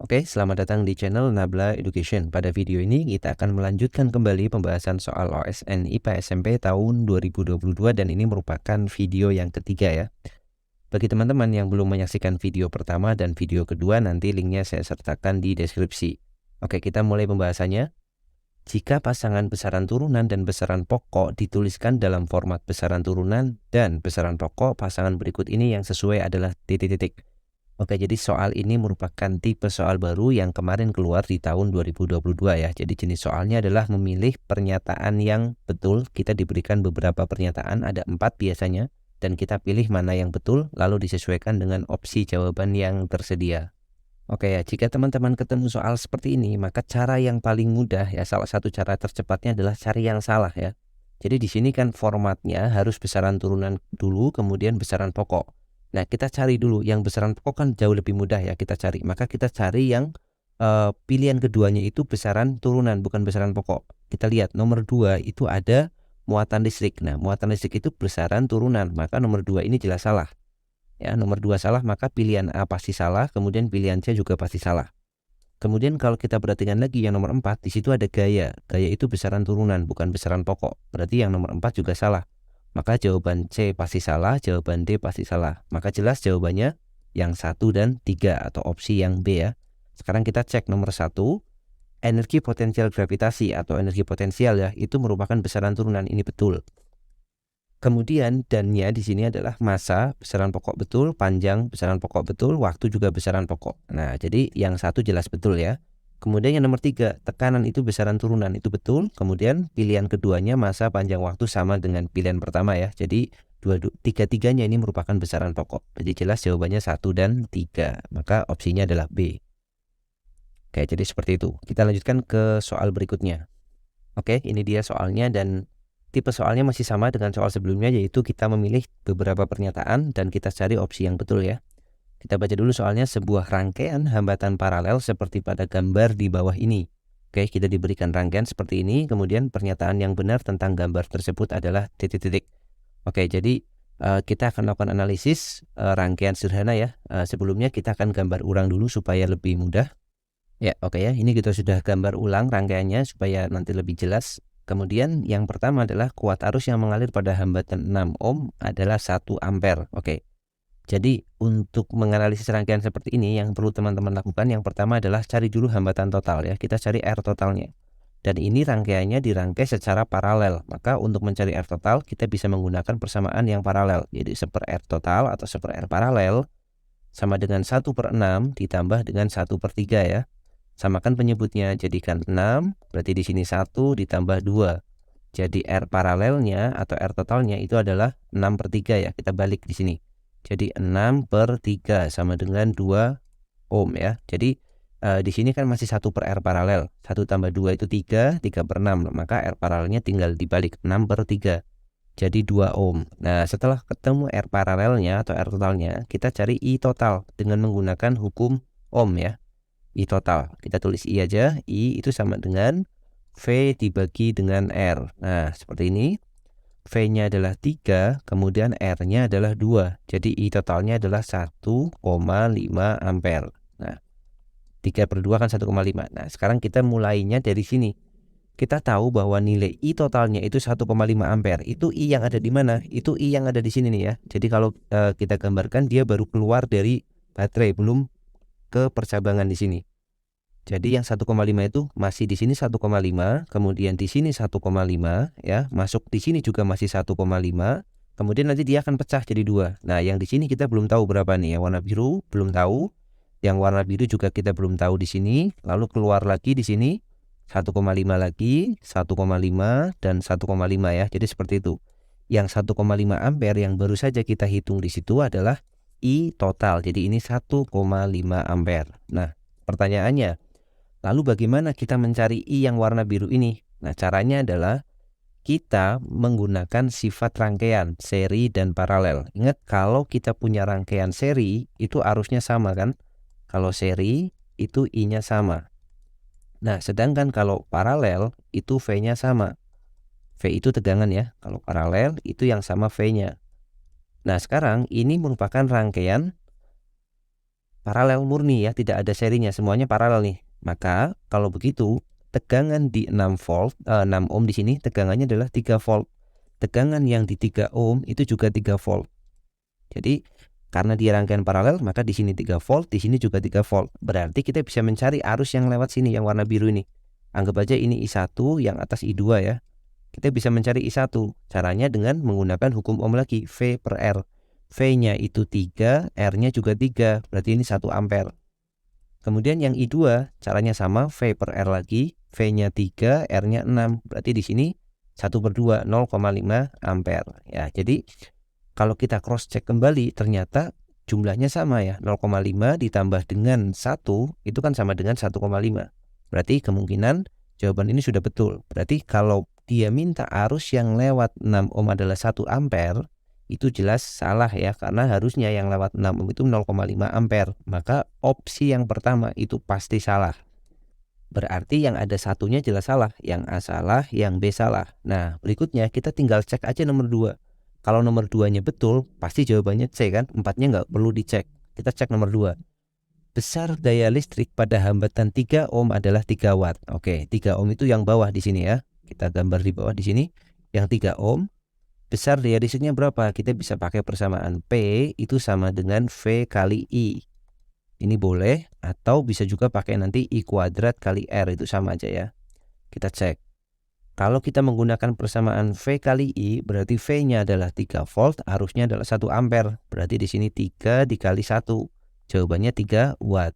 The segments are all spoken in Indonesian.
Oke, selamat datang di channel Nabla Education. Pada video ini kita akan melanjutkan kembali pembahasan soal OSN IPA SMP tahun 2022 dan ini merupakan video yang ketiga ya. Bagi teman-teman yang belum menyaksikan video pertama dan video kedua, nanti linknya saya sertakan di deskripsi. Oke, kita mulai pembahasannya. Jika pasangan besaran turunan dan besaran pokok dituliskan dalam format besaran turunan dan besaran pokok, pasangan berikut ini yang sesuai adalah titik-titik. Oke, jadi soal ini merupakan tipe soal baru yang kemarin keluar di tahun 2022 ya. Jadi jenis soalnya adalah memilih pernyataan yang betul. Kita diberikan beberapa pernyataan, ada 4 biasanya. Dan kita pilih mana yang betul, lalu disesuaikan dengan opsi jawaban yang tersedia. Oke ya, jika teman-teman ketemu soal seperti ini, maka cara yang paling mudah ya, salah satu cara tercepatnya adalah cari yang salah ya. Jadi di sini kan formatnya harus besaran turunan dulu, kemudian besaran pokok. Nah, kita cari dulu yang besaran pokok kan jauh lebih mudah ya kita cari. Maka kita cari yang pilihan keduanya itu besaran turunan, bukan besaran pokok. Kita lihat nomor 2 itu ada muatan listrik. Nah, muatan listrik itu besaran turunan, maka nomor 2 ini jelas salah. Ya, nomor 2 salah, maka pilihan A pasti salah, kemudian pilihan C juga pasti salah. Kemudian kalau kita perhatikan lagi yang nomor 4, di situ ada gaya. Gaya itu besaran turunan, bukan besaran pokok. Berarti yang nomor 4 juga salah. Maka jawaban C pasti salah, jawaban D pasti salah. Maka jelas jawabannya yang 1 dan 3 atau opsi yang B ya. Sekarang kita cek nomor 1. Energi potensial gravitasi atau energi potensial ya, itu merupakan besaran turunan. Ini betul. Kemudian dannya di sini adalah massa, besaran pokok betul, panjang, besaran pokok betul, waktu juga besaran pokok. Nah, jadi yang 1 jelas betul ya. Kemudian yang nomor 3, tekanan itu besaran turunan, itu betul. Kemudian pilihan keduanya massa, panjang, waktu sama dengan pilihan pertama ya. Jadi tiga-tiganya ini merupakan besaran pokok. Jadi jelas jawabannya 1 dan 3. Maka opsinya adalah B. Oke, jadi seperti itu. Kita lanjutkan ke soal berikutnya. Oke, ini dia soalnya dan tipe soalnya masih sama dengan soal sebelumnya, yaitu kita memilih beberapa pernyataan dan kita cari opsi yang betul ya. Kita baca dulu soalnya. Sebuah rangkaian hambatan paralel seperti pada gambar di bawah ini. Oke, kita diberikan rangkaian seperti ini, kemudian pernyataan yang benar tentang gambar tersebut adalah titik-titik. Oke, jadi kita akan melakukan analisis rangkaian sederhana ya. Sebelumnya kita akan gambar ulang dulu supaya lebih mudah. Ya, oke ya. Ini kita sudah gambar ulang rangkaiannya supaya nanti lebih jelas. Kemudian yang pertama adalah kuat arus yang mengalir pada hambatan 6 ohm adalah 1 ampere. Oke. Jadi untuk menganalisis rangkaian seperti ini yang perlu teman-teman lakukan yang pertama adalah cari dulu hambatan total ya. Kita cari R totalnya. Dan ini rangkaiannya dirangkai secara paralel. Maka untuk mencari R total kita bisa menggunakan persamaan yang paralel. Jadi 1/R total atau 1/R paralel sama dengan 1/6 ditambah dengan 1/3 ya. Samakan penyebutnya, jadikan 6, berarti di sini 1 ditambah 2. Jadi R paralelnya atau R totalnya itu adalah 6/3 ya. Kita balik di sini. Jadi 6/3 sama dengan 2 ohm ya. Jadi di sini kan masih 1/R paralel. 1 tambah 2 itu 3, 3/6. Maka R paralelnya tinggal dibalik 6/3. Jadi 2 ohm. Nah, setelah ketemu R paralelnya atau R totalnya, kita cari I total dengan menggunakan hukum ohm ya. I total, kita tulis I aja. I itu sama dengan V dibagi dengan R. Nah, seperti ini. V-nya adalah 3, kemudian R-nya adalah 2. Jadi I totalnya adalah 1,5 ampere. Nah, 3/2 kan 1,5. Nah, sekarang kita mulainya dari sini. Kita tahu bahwa nilai I totalnya itu 1,5 ampere. Itu I yang ada di mana? Itu I yang ada di sini nih ya. Jadi kalau kita gambarkan dia baru keluar dari baterai, belum ke percabangan di sini. Jadi yang 1,5 itu masih di sini 1,5, kemudian di sini 1,5 ya, masuk di sini juga masih 1,5. Kemudian nanti dia akan pecah jadi 2. Nah, yang di sini kita belum tahu berapa nih. Yang warna biru belum tahu. Yang warna biru juga kita belum tahu di sini. Lalu keluar lagi di sini 1,5 lagi, 1,5 dan 1,5 ya. Jadi seperti itu. Yang 1,5 ampere yang baru saja kita hitung di situ adalah I total. Jadi ini 1,5 ampere. Nah, pertanyaannya, lalu bagaimana kita mencari I yang warna biru ini? Nah, caranya adalah kita menggunakan sifat rangkaian, seri dan paralel. Ingat, kalau kita punya rangkaian seri, itu arusnya sama kan? Kalau seri, itu I-nya sama. Nah, sedangkan kalau paralel, itu V-nya sama. V itu tegangan ya. Kalau paralel, itu yang sama V-nya. Nah, sekarang ini merupakan rangkaian paralel murni ya, tidak ada serinya, semuanya paralel nih. Maka kalau begitu tegangan di 6 volt 6 ohm di sini tegangannya adalah 3 volt. Tegangan yang di 3 ohm itu juga 3 volt. Jadi karena dia rangkaian paralel, maka di sini 3 volt, di sini juga 3 volt. Berarti kita bisa mencari arus yang lewat sini yang warna biru ini. Anggap aja ini I1, yang atas I2 ya. Kita bisa mencari I1. Caranya dengan menggunakan hukum Ohm lagi, V per R. V-nya itu 3, R-nya juga 3. Berarti ini 1 ampere. Kemudian yang I2 caranya sama, V per R lagi. V-nya 3, R-nya 6. Berarti di sini 1/2, 0,5 ampere. Ya, jadi kalau kita cross check kembali ternyata jumlahnya sama ya, 0,5 ditambah dengan 1 itu kan sama dengan 1,5. Berarti kemungkinan jawaban ini sudah betul. Berarti kalau dia minta arus yang lewat 6 ohm adalah 1 ampere, itu jelas salah ya, karena harusnya yang lewat 6 ohm itu 0,5 ampere. Maka opsi yang pertama itu pasti salah. Berarti yang ada satunya jelas salah, yang A salah, yang B salah. Nah, berikutnya kita tinggal cek aja nomor 2. Kalau nomor 2-nya betul, pasti jawabannya C kan? 4-nya nggak perlu dicek. Kita cek nomor 2. Besar daya listrik pada hambatan 3 ohm adalah 3 watt. Oke, 3 ohm itu yang bawah di sini ya. Kita gambar di bawah di sini. Yang 3 ohm. Besar daya listriknya berapa? Kita bisa pakai persamaan P itu sama dengan V kali I. Ini boleh, atau bisa juga pakai nanti I kuadrat kali R, itu sama aja ya. Kita cek. Kalau kita menggunakan persamaan V kali I, berarti V-nya adalah 3 volt, arusnya adalah 1 ampere. Berarti di sini 3 dikali 1. Jawabannya 3 watt.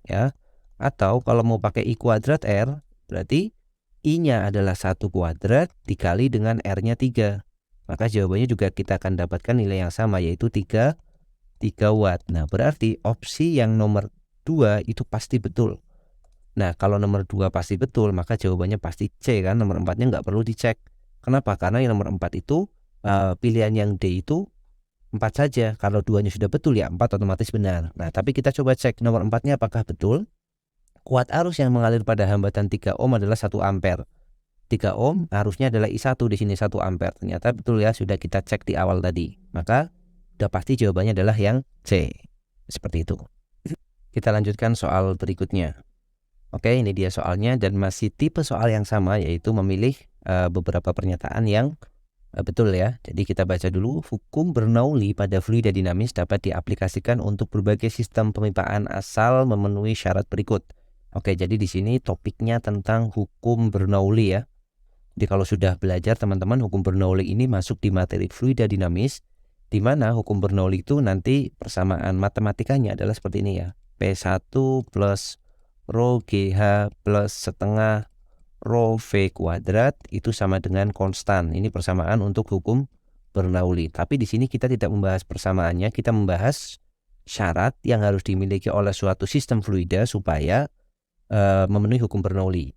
Ya. Atau kalau mau pakai I kuadrat R, berarti I-nya adalah 1 kuadrat dikali dengan R-nya 3. Maka jawabannya juga kita akan dapatkan nilai yang sama, yaitu 3 watt. Nah, berarti opsi yang nomor 2 itu pasti betul. Nah, kalau nomor 2 pasti betul, maka jawabannya pasti C kan. Nomor 4-nya nggak perlu dicek. Kenapa? Karena yang nomor 4 itu pilihan yang D itu 4 saja. Kalau 2-nya sudah betul ya 4 otomatis benar. Nah, tapi kita coba cek nomor 4-nya apakah betul. Kuat arus yang mengalir pada hambatan 3 ohm adalah 1 ampere. 3 ohm arusnya adalah I1, di sini 1 ampere. Ternyata betul ya, sudah kita cek di awal tadi. Maka udah pasti jawabannya adalah yang C. Seperti itu. Kita lanjutkan soal berikutnya. Oke, ini dia soalnya dan masih tipe soal yang sama, yaitu memilih beberapa pernyataan yang betul ya. Jadi kita baca dulu. Hukum Bernoulli pada fluida dinamis dapat diaplikasikan untuk berbagai sistem pemipaan asal memenuhi syarat berikut. Oke, jadi di sini topiknya tentang hukum Bernoulli ya. Jadi kalau sudah belajar teman-teman, hukum Bernoulli ini masuk di materi fluida dinamis, di mana hukum Bernoulli itu nanti persamaan matematikanya adalah seperti ini ya. P1 plus rho GH plus setengah rho V kuadrat itu sama dengan konstan. Ini persamaan untuk hukum Bernoulli. Tapi di sini kita tidak membahas persamaannya, kita membahas syarat yang harus dimiliki oleh suatu sistem fluida supaya memenuhi hukum Bernoulli.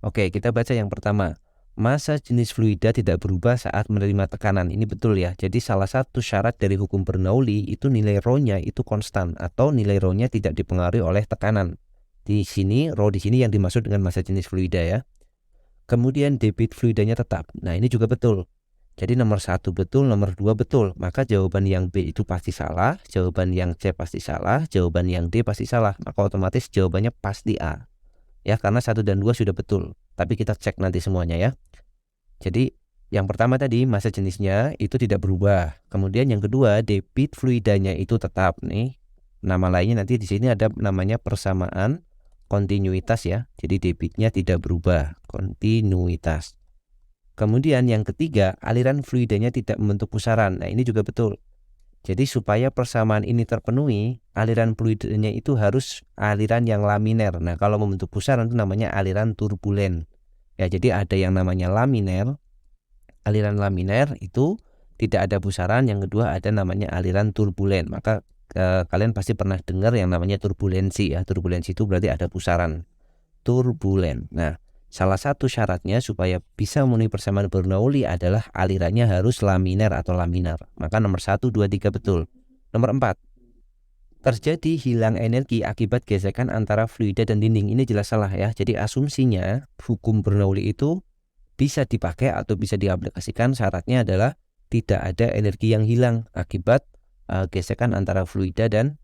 Oke, kita baca yang pertama. Massa jenis fluida tidak berubah saat menerima tekanan. Ini betul ya. Jadi salah satu syarat dari hukum Bernoulli itu nilai rho-nya itu konstan, atau nilai rho-nya tidak dipengaruhi oleh tekanan. Di sini, rho di sini yang dimaksud dengan massa jenis fluida ya. Kemudian debit fluidanya tetap. Nah, ini juga betul. Jadi nomor 1 betul, nomor 2 betul. Maka jawaban yang B itu pasti salah, jawaban yang C pasti salah, jawaban yang D pasti salah. Maka otomatis jawabannya pasti A. Ya, karena 1 dan 2 sudah betul. Tapi kita cek nanti semuanya ya. Jadi yang pertama tadi massa jenisnya itu tidak berubah. Kemudian yang kedua debit fluidanya itu tetap nih. Nama lainnya nanti di sini ada namanya persamaan kontinuitas ya. Jadi debitnya tidak berubah, kontinuitas. Kemudian yang ketiga, aliran fluidanya tidak membentuk pusaran. Nah, ini juga betul. Jadi supaya persamaan ini terpenuhi, aliran fluidanya itu harus aliran yang laminer. Nah, kalau membentuk pusaran itu namanya aliran turbulen. Ya, jadi ada yang namanya laminer. Aliran laminer itu tidak ada pusaran. Yang kedua ada namanya aliran turbulen. Maka kalian pasti pernah dengar yang namanya turbulensi ya. Turbulensi itu berarti ada pusaran. Turbulen. Nah, salah satu syaratnya supaya bisa memenuhi persamaan Bernoulli adalah alirannya harus laminer atau laminar. Maka nomor 1, 2, 3 betul. Nomor 4. Terjadi hilang energi akibat gesekan antara fluida dan dinding. Ini jelas salah ya. Jadi asumsinya hukum Bernoulli itu bisa dipakai atau bisa diaplikasikan, syaratnya adalah tidak ada energi yang hilang akibat gesekan antara fluida dan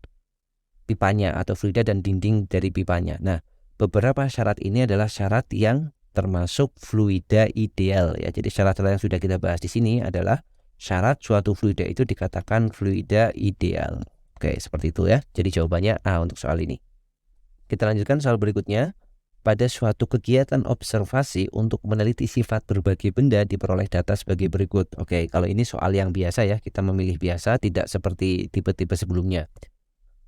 pipanya atau fluida dan dinding dari pipanya. Nah, beberapa syarat ini adalah syarat yang termasuk fluida ideal ya. Jadi syarat-syarat yang sudah kita bahas di sini adalah syarat suatu fluida itu dikatakan fluida ideal. Oke, seperti itu ya. Jadi jawabannya A untuk soal ini. Kita lanjutkan soal berikutnya. Pada suatu kegiatan observasi untuk meneliti sifat berbagai benda diperoleh data sebagai berikut. Oke, kalau ini soal yang biasa ya, kita memilih biasa, tidak seperti tipe-tipe sebelumnya.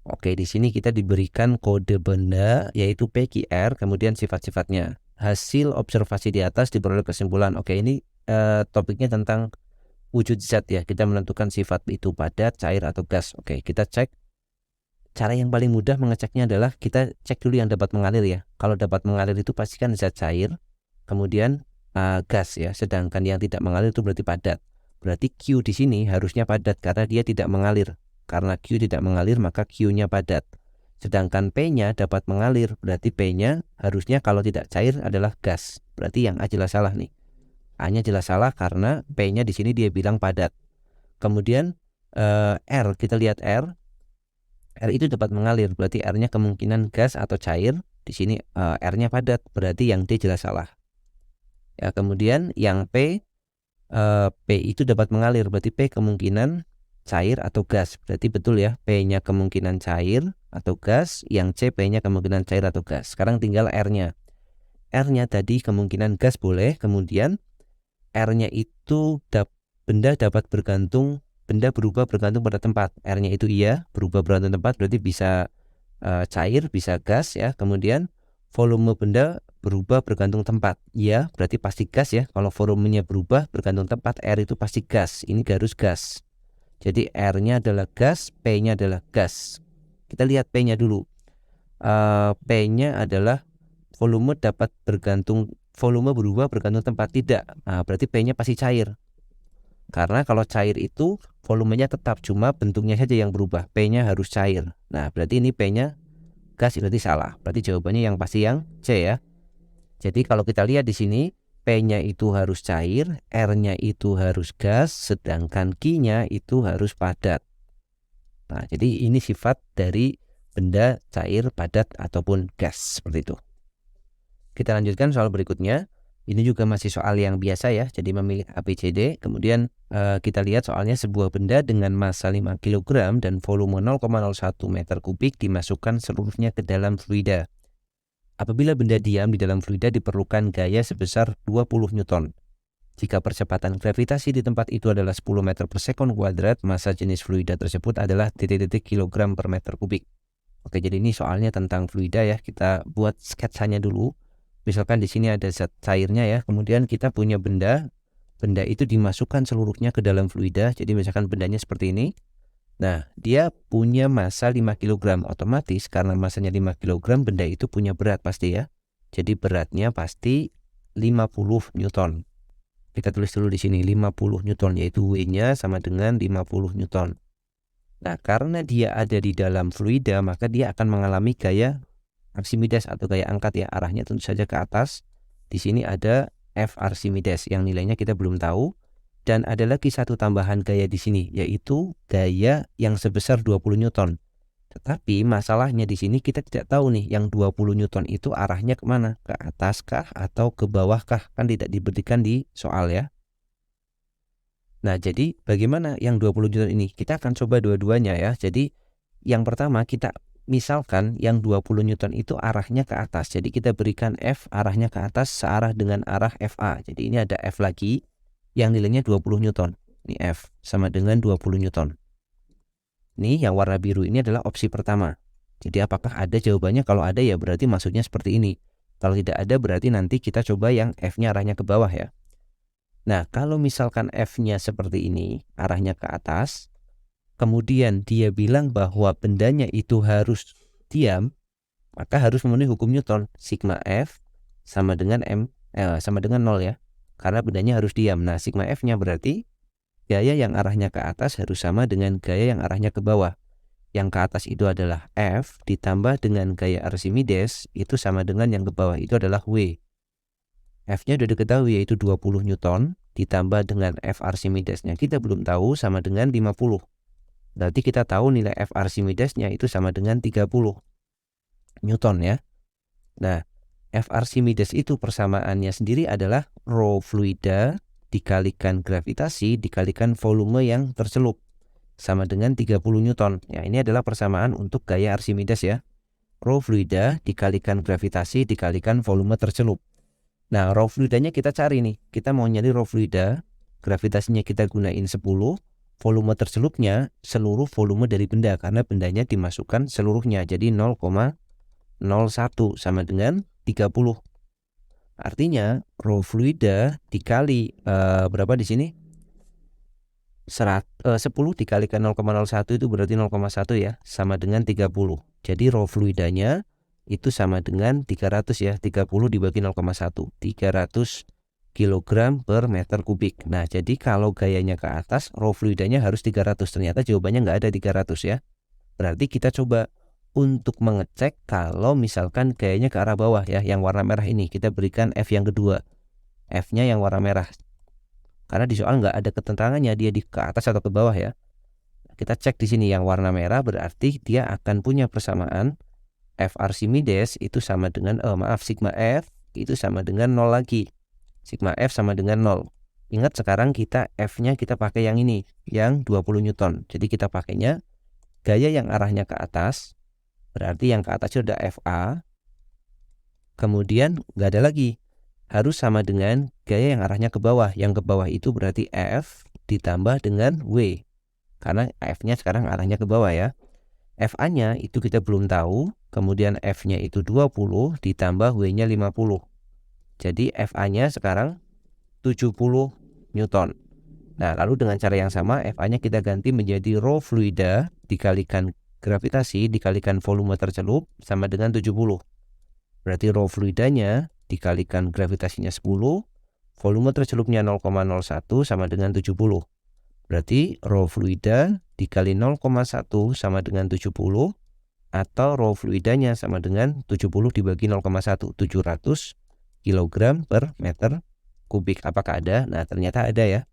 Oke, di sini kita diberikan kode benda yaitu PQR, kemudian sifat-sifatnya. Hasil observasi di atas diperoleh kesimpulan. Oke, ini topiknya tentang wujud zat ya. Kita menentukan sifat itu padat, cair atau gas. Oke, kita cek. Cara yang paling mudah mengeceknya adalah kita cek dulu yang dapat mengalir ya. Kalau dapat mengalir itu pastikan zat cair, kemudian gas ya. Sedangkan yang tidak mengalir itu berarti padat. Berarti Q di sini harusnya padat karena dia tidak mengalir. Karena Q tidak mengalir maka Q-nya padat. Sedangkan P-nya dapat mengalir, berarti P-nya harusnya kalau tidak cair adalah gas. Berarti yang A jelas salah nih. A-nya jelas salah karena P-nya di sini dia bilang padat. Kemudian R, kita lihat R. R itu dapat mengalir, berarti R-nya kemungkinan gas atau cair. Di sini R-nya padat, berarti yang D jelas salah. Ya, kemudian yang P itu dapat mengalir, berarti P kemungkinan cair atau gas. Berarti betul ya, P-nya kemungkinan cair atau gas, yang C P-nya kemungkinan cair atau gas. Sekarang tinggal R-nya. R-nya tadi kemungkinan gas boleh, kemudian R-nya itu benda dapat bergantung, benda berubah bergantung pada tempat. R-nya itu iya, berubah bergantung tempat, berarti bisa cair, bisa gas ya. Kemudian volume benda berubah bergantung tempat. Iya, berarti pasti gas ya. Kalau volumenya berubah bergantung tempat, R itu pasti gas. Ini harus gas. Jadi R-nya adalah gas, P-nya adalah gas. Kita lihat P-nya dulu. P-nya adalah volume dapat bergantung, volume berubah bergantung tempat. Tidak. Nah, berarti P-nya pasti cair. Karena kalau cair itu volumenya tetap, cuma bentuknya saja yang berubah. P-nya harus cair. Nah, berarti ini P-nya gas, berarti salah. Berarti jawabannya yang pasti yang C ya. Jadi kalau kita lihat di sini, P-nya itu harus cair, R-nya itu harus gas, sedangkan Q-nya itu harus padat. Nah, jadi ini sifat dari benda cair, padat, ataupun gas. Seperti itu. Kita lanjutkan soal berikutnya. Ini juga masih soal yang biasa ya. Jadi memilih A, B, C, D. Kemudian kita lihat soalnya sebuah benda dengan massa 5 kg dan volume 0,01 meter kubik dimasukkan seluruhnya ke dalam fluida. Apabila benda diam di dalam fluida diperlukan gaya sebesar 20 Newton. Jika percepatan gravitasi di tempat itu adalah 10 meter per sekon kuadrat, massa jenis fluida tersebut adalah titik-titik kilogram per meter kubik. Oke, jadi ini soalnya tentang fluida ya. Kita buat sketsanya dulu. Misalkan di sini ada zat cairnya ya. Kemudian kita punya benda itu dimasukkan seluruhnya ke dalam fluida. Jadi misalkan bendanya seperti ini. Nah, dia punya massa 5 kg. Otomatis karena massanya 5 kg, benda itu punya berat pasti ya. Jadi beratnya pasti 50 Newton. Kita tulis dulu di sini 50 Newton, yaitu W-nya sama dengan 50 Newton. Nah, karena dia ada di dalam fluida, maka dia akan mengalami gaya Archimedes atau gaya angkat ya. Arahnya tentu saja ke atas. Di sini ada F Archimedes yang nilainya kita belum tahu. Dan ada lagi satu tambahan gaya di sini, yaitu gaya yang sebesar 20 Newton. Tetapi masalahnya di sini kita tidak tahu nih, yang 20 Newton itu arahnya kemana? Ke atas kah atau ke bawah kah? Kan tidak diberikan di soal ya. Nah, jadi bagaimana yang 20 Newton ini? Kita akan coba dua-duanya ya. Jadi yang pertama kita misalkan yang 20 Newton itu arahnya ke atas. Jadi kita berikan F arahnya ke atas searah dengan arah FA. Jadi ini ada F lagi yang nilainya 20 Newton. Ini F sama dengan 20 Newton. Ini yang warna biru ini adalah opsi pertama. Jadi apakah ada jawabannya? Kalau ada ya berarti maksudnya seperti ini. Kalau tidak ada berarti nanti kita coba yang F-nya arahnya ke bawah ya. Nah, kalau misalkan F-nya seperti ini, arahnya ke atas, kemudian dia bilang bahwa bendanya itu harus diam, maka harus memenuhi hukum Newton. Sigma F sama dengan sama dengan 0 ya. Karena bendanya harus diam. Nah, sigma F-nya berarti gaya yang arahnya ke atas harus sama dengan gaya yang arahnya ke bawah. Yang ke atas itu adalah F ditambah dengan gaya Archimedes itu sama dengan yang ke bawah itu adalah W. F-nya sudah diketahui yaitu 20 Newton ditambah dengan F Archimedes-nya kita belum tahu sama dengan 50. Berarti kita tahu nilai F Archimedes-nya itu sama dengan 30 Newton ya. Nah, F Archimedes itu persamaannya sendiri adalah rho fluida dikalikan gravitasi dikalikan volume yang tercelup sama dengan 30 Newton. Ya, ini adalah persamaan untuk gaya Archimedes ya. Rho fluida dikalikan gravitasi dikalikan volume tercelup. Nah, rho fluidanya kita cari nih. Kita mau nyari rho fluida, gravitasinya kita gunain 10, volume tercelupnya seluruh volume dari benda karena bendanya dimasukkan seluruhnya. Jadi 0,01 sama dengan 30. Artinya rho fluida dikali berapa di sini? 10 dikalikan 0,01 itu berarti 0,1 ya, sama dengan 30. Jadi rho fluidanya itu sama dengan 300 ya, 30 dibagi 0,1, 300 kg per meter kubik. Nah, jadi kalau gayanya ke atas, rho fluidanya harus 300. Ternyata jawabannya nggak ada 300 ya. Berarti kita coba untuk mengecek kalau misalkan gayanya ke arah bawah ya, yang warna merah ini. Kita berikan F yang kedua. F-nya yang warna merah. Karena di soal nggak ada ketentangannya dia di ke atas atau ke bawah ya. Kita cek di sini yang warna merah berarti dia akan punya persamaan F Archimedes itu sama dengan sigma F itu sama dengan 0 lagi. Sigma F sama dengan 0. Ingat sekarang kita F-nya kita pakai yang ini, yang 20 Newton. Jadi kita pakainya gaya yang arahnya ke atas. Berarti yang ke atas itu ada FA. Kemudian nggak ada lagi. Harus sama dengan gaya yang arahnya ke bawah. Yang ke bawah itu berarti F ditambah dengan W. Karena F-nya sekarang arahnya ke bawah ya. FA-nya itu kita belum tahu. Kemudian F-nya itu 20 ditambah W-nya 50. Jadi FA-nya sekarang 70 Newton. Nah, lalu dengan cara yang sama FA-nya kita ganti menjadi rho fluida dikalikan gravitasi dikalikan volume tercelup sama dengan 70. Berarti rho fluidanya dikalikan gravitasinya 10, volume tercelupnya 0,01 sama dengan 70. Berarti rho fluida dikali 0,1 sama dengan 70 atau rho fluidanya sama dengan 70 dibagi 0,1, 700 kg per meter kubik. Apakah ada? Nah, ternyata ada ya.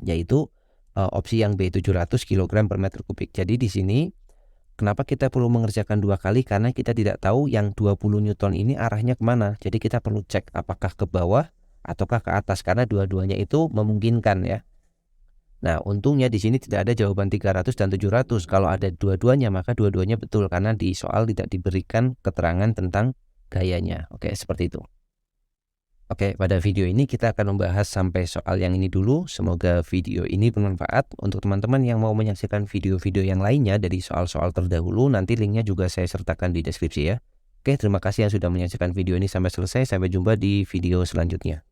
Yaitu opsi yang B, 700 kg per meter kubik. Jadi di sini kenapa kita perlu mengerjakan 2 kali? Karena kita tidak tahu yang 20 Newton ini arahnya kemana. Jadi kita perlu cek apakah ke bawah ataukah ke atas. Karena dua-duanya itu memungkinkan ya. Nah, untungnya di sini tidak ada jawaban 300 dan 700. Kalau ada dua-duanya, maka dua-duanya betul. Karena di soal tidak diberikan keterangan tentang gayanya. Oke, seperti itu. Oke, pada video ini kita akan membahas sampai soal yang ini dulu. Semoga video ini bermanfaat untuk teman-teman yang mau menyaksikan video-video yang lainnya dari soal-soal terdahulu. Nanti linknya juga saya sertakan di deskripsi ya. Oke, terima kasih yang sudah menyaksikan video ini sampai selesai. Sampai jumpa di video selanjutnya.